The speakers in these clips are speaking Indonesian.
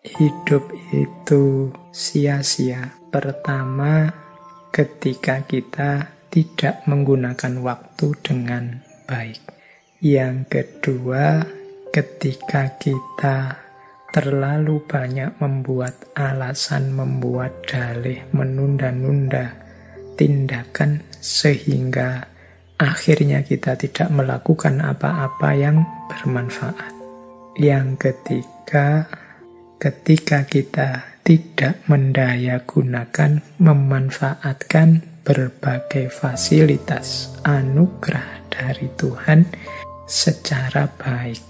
Hidup itu sia-sia. Pertama, ketika kita tidak menggunakan waktu dengan baik. Yang kedua, ketika kita terlalu banyak membuat alasan, membuat dalih, menunda-nunda tindakan sehingga akhirnya kita tidak melakukan apa-apa yang bermanfaat. Yang ketiga, ketika kita tidak mendayagunakan, memanfaatkan berbagai fasilitas anugerah dari Tuhan secara baik.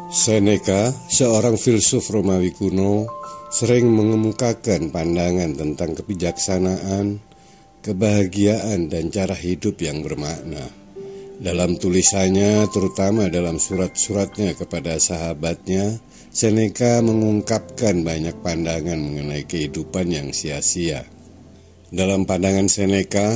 Seneca, seorang filsuf Romawi kuno, sering mengemukakan pandangan tentang kebijaksanaan, kebahagiaan, dan cara hidup yang bermakna. Dalam tulisannya, terutama dalam surat-suratnya kepada sahabatnya, Seneca mengungkapkan banyak pandangan mengenai kehidupan yang sia-sia. Dalam pandangan Seneca,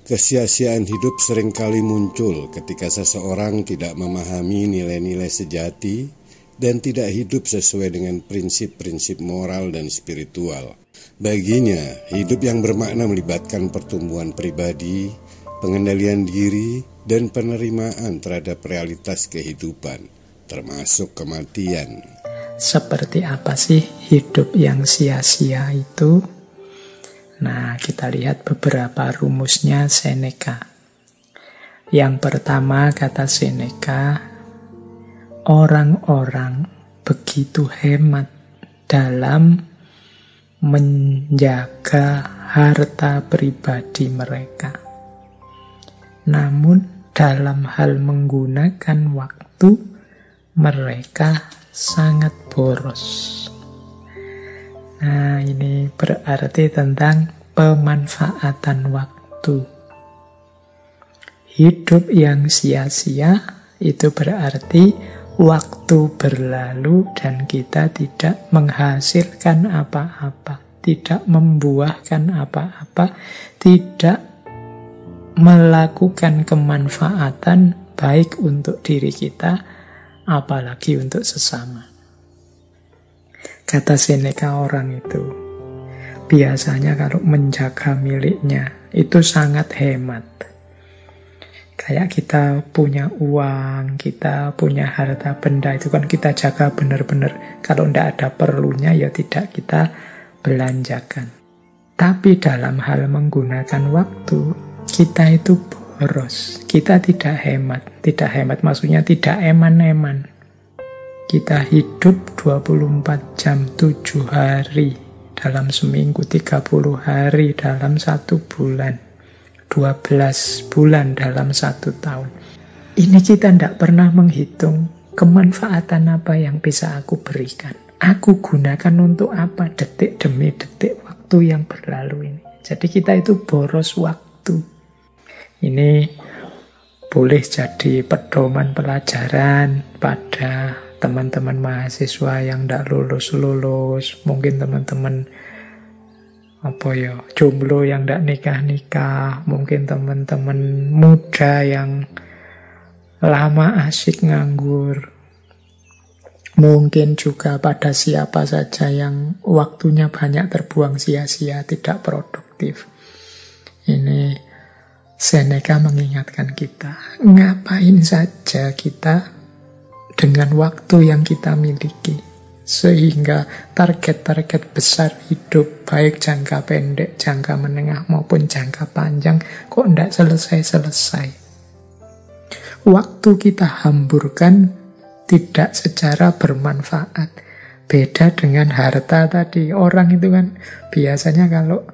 kesia-siaan hidup seringkali muncul ketika seseorang tidak memahami nilai-nilai sejati dan tidak hidup sesuai dengan prinsip-prinsip moral dan spiritual. Baginya, hidup yang bermakna melibatkan pertumbuhan pribadi, pengendalian diri, dan penerimaan terhadap realitas kehidupan, termasuk kematian. Seperti apa sih hidup yang sia-sia itu? Nah, kita lihat beberapa rumusnya Seneca. Yang pertama, kata Seneca, orang-orang begitu hemat dalam menjaga harta pribadi mereka. Namun dalam hal menggunakan waktu, mereka sangat boros. Nah, ini berarti tentang pemanfaatan waktu. Hidup yang sia-sia itu berarti waktu berlalu dan kita tidak menghasilkan apa-apa, tidak membuahkan apa-apa, tidak melakukan kemanfaatan baik untuk diri kita, apalagi untuk sesama. Kata Seneca, orang itu biasanya kalau menjaga miliknya itu sangat hemat. Kayak kita punya uang, kita punya harta benda, itu kan kita jaga benar-benar. Kalau tidak ada perlunya ya tidak kita belanjakan. Tapi dalam hal menggunakan waktu, kita itu boros. Kita tidak hemat. Tidak hemat maksudnya tidak eman-eman. Kita hidup 24 jam 7 hari dalam seminggu, 30 hari dalam 1 bulan. 12 bulan dalam 1 tahun. Ini kita tidak pernah menghitung kemanfaatan apa yang bisa aku berikan. Aku gunakan untuk apa detik demi detik waktu yang berlalu ini. Jadi kita itu boros waktu. Ini boleh jadi pedoman pelajaran pada teman-teman mahasiswa yang tidak lulus-lulus. Mungkin teman-teman jomblo yang tidak nikah-nikah, mungkin teman-teman muda yang lama asik nganggur, mungkin juga pada siapa saja yang waktunya banyak terbuang sia-sia, tidak produktif. Ini Seneca mengingatkan kita, ngapain saja kita dengan waktu yang kita miliki. Sehingga target-target besar hidup, baik jangka pendek, jangka menengah maupun jangka panjang, kok tidak selesai-selesai. Waktu kita hamburkan tidak secara bermanfaat. Beda dengan harta tadi. Orang itu kan biasanya kalau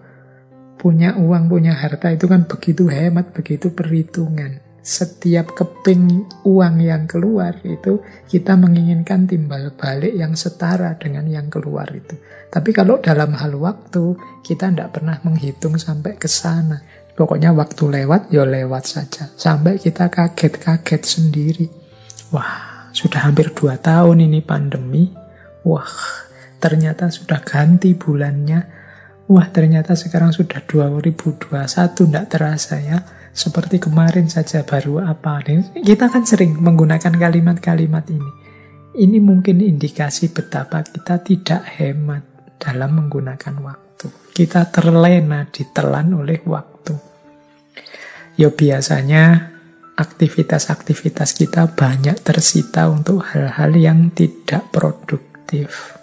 punya uang, punya harta itu kan begitu hemat, begitu perhitungan. Setiap keping uang yang keluar itu kita menginginkan timbal balik yang setara dengan yang keluar itu. Tapi kalau dalam hal waktu kita tidak pernah menghitung sampai ke sana. Pokoknya waktu lewat ya lewat saja. Sampai kita kaget-kaget sendiri. Wah, sudah hampir 2 tahun ini pandemi. Wah, ternyata sudah ganti bulannya. wah ternyata sekarang sudah 2021, tidak terasa ya. Seperti kemarin saja baru apa. Kita kan sering menggunakan kalimat-kalimat ini. Ini mungkin indikasi betapa kita tidak hemat dalam menggunakan waktu. Kita terlena, ditelan oleh waktu. Ya biasanya aktivitas-aktivitas kita banyak tersita untuk hal-hal yang tidak produktif.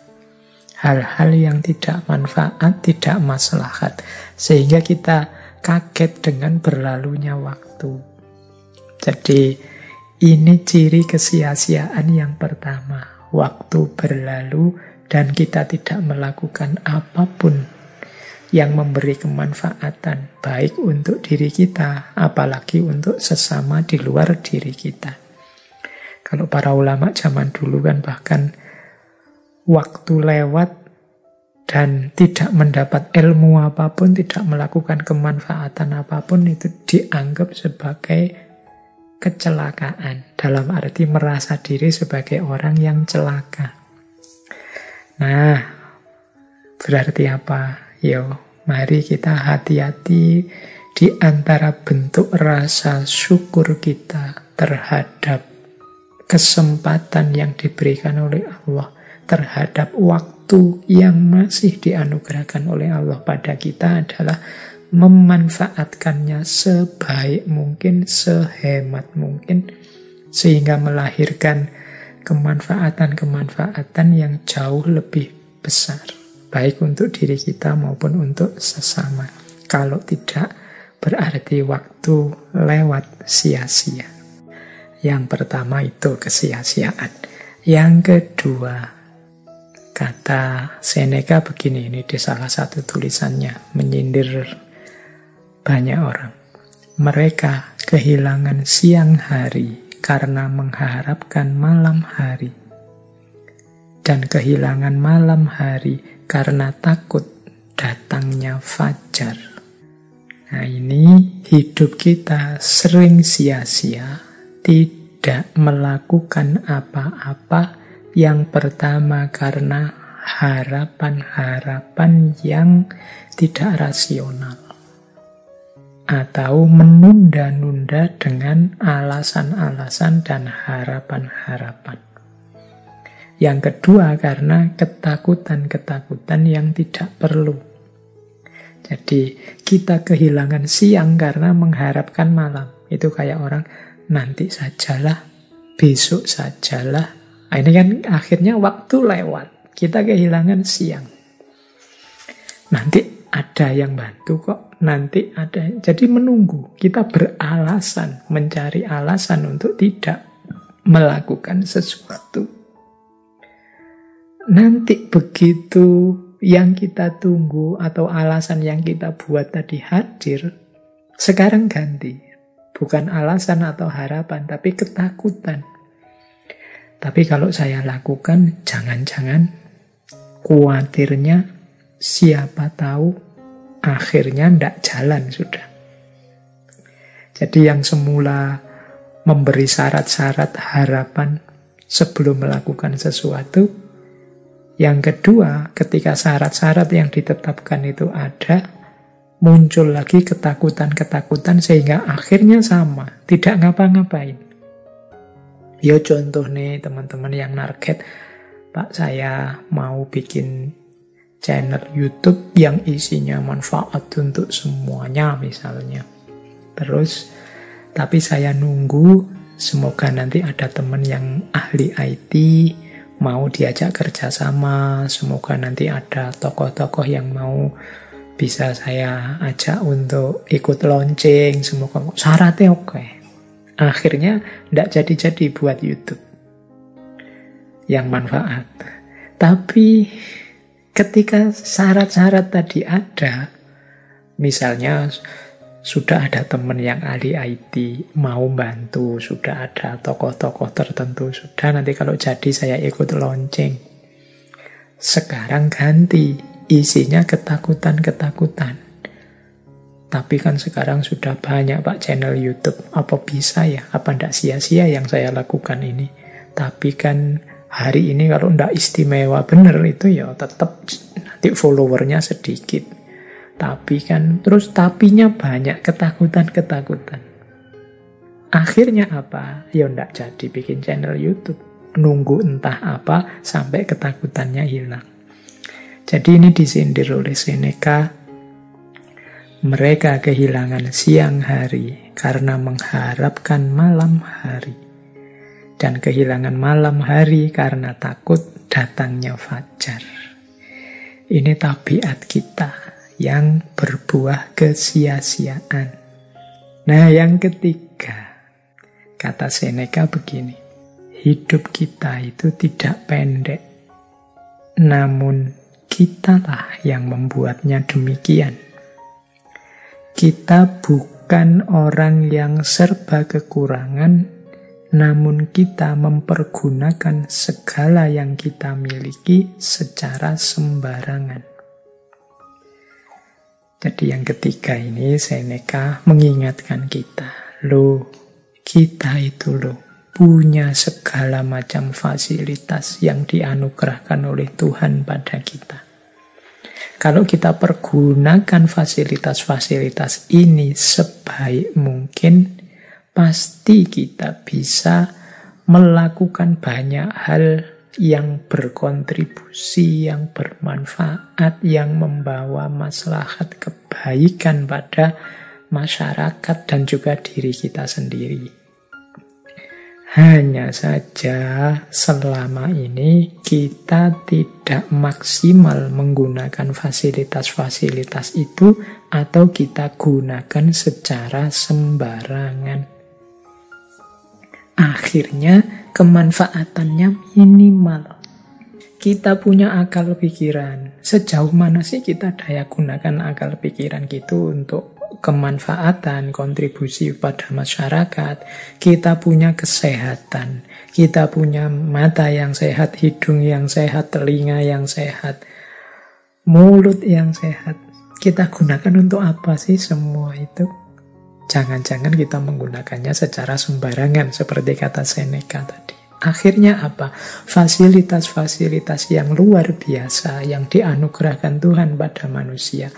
Hal-hal yang tidak manfaat, tidak maslahat. Sehingga kita kaget dengan berlalunya waktu. Jadi ini ciri kesia-siaan yang pertama. Waktu berlalu dan kita tidak melakukan apapun yang memberi kemanfaatan, baik untuk diri kita, apalagi untuk sesama di luar diri kita. Kalau para ulama zaman dulu kan bahkan waktu lewat dan tidak mendapat ilmu apapun, tidak melakukan kemanfaatan apapun, itu dianggap sebagai kecelakaan. Dalam arti merasa diri sebagai orang yang celaka. Nah, berarti apa? Yo, mari kita hati-hati di antara bentuk rasa syukur kita terhadap kesempatan yang diberikan oleh Allah, terhadap waktu yang masih dianugerahkan oleh Allah pada kita adalah memanfaatkannya sebaik mungkin, sehemat mungkin, sehingga melahirkan kemanfaatan-kemanfaatan yang jauh lebih besar, baik untuk diri kita maupun untuk sesama. Kalau tidak, berarti waktu lewat sia-sia. Yang pertama itu kesia-siaan. Yang kedua, kata Seneca begini, ini di salah satu tulisannya, menyindir banyak orang. Mereka kehilangan siang hari karena mengharapkan malam hari. Dan kehilangan malam hari karena takut datangnya fajar. Nah ini hidup kita sering sia-sia, tidak melakukan apa-apa. Yang pertama karena harapan-harapan yang tidak rasional. Atau menunda-nunda dengan alasan-alasan dan harapan-harapan. Yang kedua karena ketakutan-ketakutan yang tidak perlu. Jadi kita kehilangan siang karena mengharapkan malam. Itu kayak orang, nanti sajalah, besok sajalah. Nah, ini kan akhirnya waktu lewat. Kita kehilangan siang. Nanti ada yang bantu kok. Nanti ada. Jadi menunggu. Kita beralasan. Mencari alasan untuk tidak melakukan sesuatu. Nanti begitu yang kita tunggu atau alasan yang kita buat tadi hadir, sekarang ganti. Bukan alasan atau harapan, tapi ketakutan. Tapi kalau saya lakukan, jangan-jangan khawatirnya siapa tahu akhirnya tidak jalan sudah. Jadi yang semula memberi syarat-syarat harapan sebelum melakukan sesuatu, yang kedua ketika syarat-syarat yang ditetapkan itu ada, muncul lagi ketakutan-ketakutan sehingga akhirnya sama, tidak ngapa-ngapain. Ya contoh nih teman-teman yang narget, Pak saya mau bikin channel YouTube yang isinya manfaat untuk semuanya misalnya. Terus, tapi saya nunggu semoga nanti ada teman yang ahli IT, mau diajak kerjasama, semoga nanti ada tokoh-tokoh yang mau bisa saya ajak untuk ikut launching, semoga syaratnya oke. Akhirnya tidak jadi-jadi buat YouTube yang manfaat. Tapi ketika syarat-syarat tadi ada, misalnya sudah ada teman yang ahli IT mau bantu, sudah ada tokoh-tokoh tertentu, sudah nanti kalau jadi saya ikut launching. Sekarang ganti, isinya ketakutan-ketakutan. Tapi kan sekarang sudah banyak Pak channel YouTube. Apa bisa ya? Apa tidak sia-sia yang saya lakukan ini? Tapi kan hari ini kalau tidak istimewa benar itu ya tetap nanti followernya sedikit. Tapi kan, terus tapinya banyak, ketakutan. Akhirnya apa? Ya ndak jadi bikin channel YouTube. Nunggu entah apa sampai ketakutannya hilang. Jadi ini disindir oleh Seneca. Mereka kehilangan siang hari karena mengharapkan malam hari. Dan kehilangan malam hari karena takut datangnya fajar. Ini tabiat kita yang berbuah kesia-siaan. Nah, yang ketiga, kata Seneca begini, hidup kita itu tidak pendek, namun kitalah yang membuatnya demikian. Kita bukan orang yang serba kekurangan, namun kita mempergunakan segala yang kita miliki secara sembarangan. Jadi yang ketiga ini Seneca mengingatkan kita, kita itu punya segala macam fasilitas yang dianugerahkan oleh Tuhan pada kita. Kalau kita pergunakan fasilitas-fasilitas ini sebaik mungkin, pasti kita bisa melakukan banyak hal yang berkontribusi, yang bermanfaat, yang membawa maslahat kebaikan pada masyarakat dan juga diri kita sendiri. Hanya saja selama ini kita tidak maksimal menggunakan fasilitas-fasilitas itu atau kita gunakan secara sembarangan. Akhirnya kemanfaatannya minimal. Kita punya akal pikiran. Sejauh mana sih kita daya gunakan akal pikiran gitu untuk kemanfaatan, kontribusi pada masyarakat? Kita punya kesehatan. Kita punya mata yang sehat, hidung yang sehat, telinga yang sehat, mulut yang sehat. Kita gunakan untuk apa sih semua itu? Jangan-jangan kita menggunakannya secara sembarangan seperti kata Seneca tadi. Akhirnya apa? Fasilitas-fasilitas yang luar biasa yang dianugerahkan Tuhan pada manusia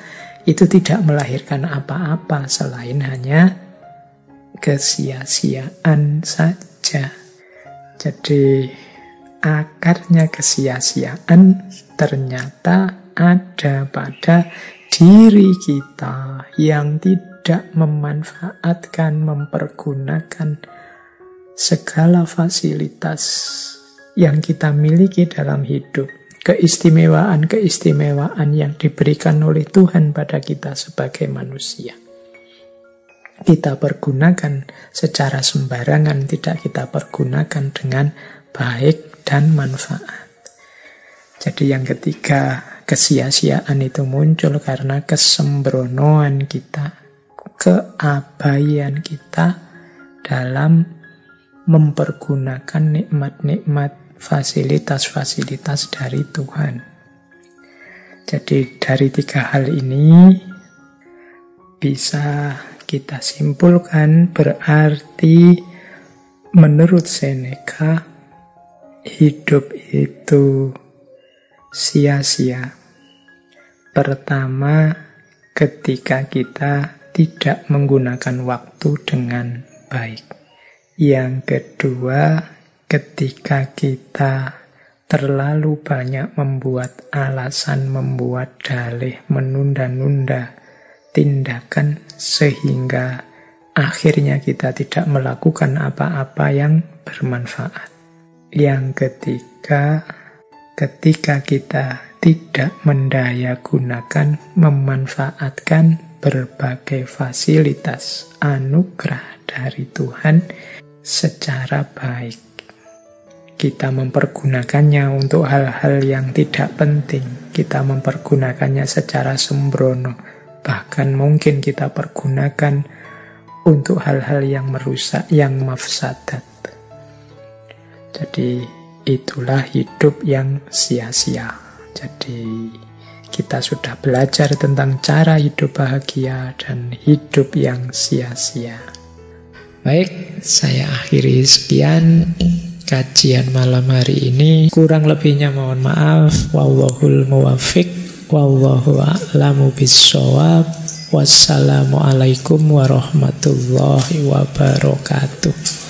itu tidak melahirkan apa-apa selain hanya kesia-siaan saja. Jadi akarnya kesia-siaan ternyata ada pada diri kita yang tidak memanfaatkan, mempergunakan segala fasilitas yang kita miliki dalam hidup. Keistimewaan-keistimewaan yang diberikan oleh Tuhan pada kita sebagai manusia. Kita pergunakan secara sembarangan, tidak kita pergunakan dengan baik dan manfaat. Jadi yang ketiga, kesia-siaan itu muncul karena kesembronoan kita, keabaian kita dalam mempergunakan nikmat-nikmat fasilitas-fasilitas dari Tuhan. Jadi dari tiga hal ini bisa kita simpulkan berarti menurut Seneca hidup itu sia-sia. Pertama, ketika kita tidak menggunakan waktu dengan baik. Yang kedua, ketika kita terlalu banyak membuat alasan, membuat dalih, menunda-nunda tindakan sehingga akhirnya kita tidak melakukan apa-apa yang bermanfaat. Yang ketiga, ketika kita tidak mendayagunakan, memanfaatkan berbagai fasilitas anugerah dari Tuhan secara baik. Kita mempergunakannya untuk hal-hal yang tidak penting. Kita mempergunakannya secara sembrono. Bahkan mungkin kita pergunakan untuk hal-hal yang merusak, yang mafsadat. Jadi itulah hidup yang sia-sia. Jadi kita sudah belajar tentang cara hidup bahagia dan hidup yang sia-sia. Baik, saya akhiri sekian kajian malam hari ini. Kurang lebihnya mohon maaf. Wallahul muwaffiq. Wallahu a'lamu bissawab. Wassalamualaikum warahmatullahi wabarakatuh.